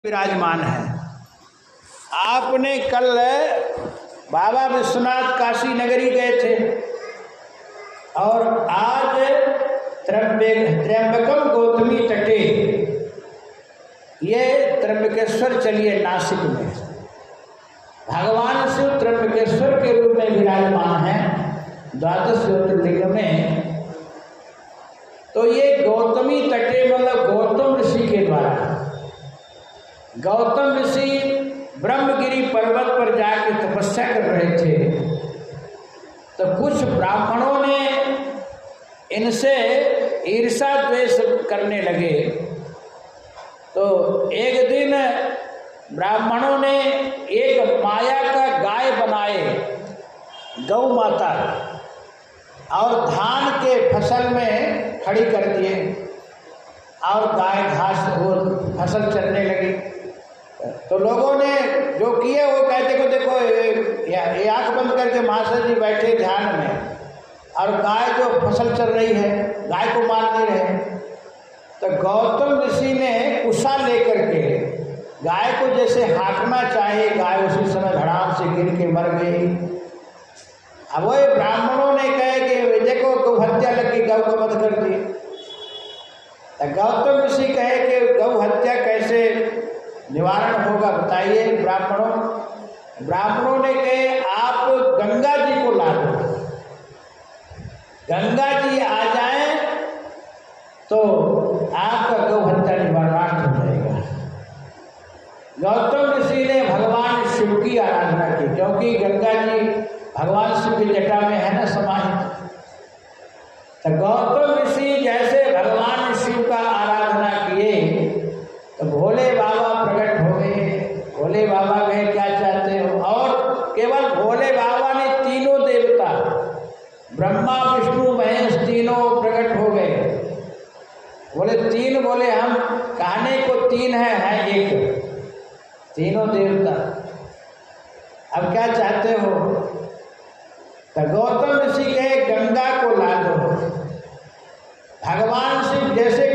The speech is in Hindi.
विराजमान है। आपने कल बाबा विश्वनाथ काशी नगरी गए थे और आज त्र्यंबकम गौतमी तटे, ये त्र्यंबकेश्वर चलिए नासिक में। भगवान शिव त्र्यंबकेश्वर के रूप में विराजमान है 12 ज्योतिर्लिंग में। तो ये गौतमी तटे मतलब गौतम ऋषि के द्वारा, गौतम ऋषि ब्रह्मगिरी पर्वत पर जाकर तपस्या कर रहे थे, तो कुछ ब्राह्मणों ने इनसे ईर्षा द्वेष करने लगे। तो एक दिन ब्राह्मणों ने एक माया का गाय बनाए, गौ माता, और धान के फसल में खड़ी कर दिए और गाय घास वो फसल चरने लगी। तो लोगों ने जो किए वो कहते को देखो ये आँख बंद करके महाशय जी बैठे ध्यान में और गाय जो फसल चल रही है, गाय को मार नहीं रहे। तो गौतम ऋषि ने कुशा लेकर के गाय को जैसे हाँकना चाहे, गाय उसी समय धड़ाम से गिर के मर गई। अब वो ब्राह्मणों ने कहे कि देखो गौ हत्या लगी, गौ को वध कर दी। तो गौतम ऋषि कहे कि गौ हत्या कैसे निवारण होगा बताइए ब्राह्मणों। ब्राह्मणों ने कहे आप गंगा जी को ला दो, गंगा जी आ जाए तो आपका गौ हत्या निवारण हो जाएगा। गौतम ऋषि ने भगवान शिव की आराधना की, क्योंकि गंगा जी भगवान शिव की जटा में है ना समाहित। तो गौतम ऋषि जैसे भगवान शिव का आराधना किए तो भोले बाबा प्रकट हो गए। भोले बाबा कहे क्या चाहते हो? और केवल भोले बाबा ने तीनों देवता ब्रह्मा विष्णु महेश तीनों प्रकट हो गए। बोले तीन, बोले हम कहने को तीन है एक, तीनों देवता। अब क्या चाहते हो? तो गौतम ऋषि कहे गंगा को ला दो। भगवान शिव जैसे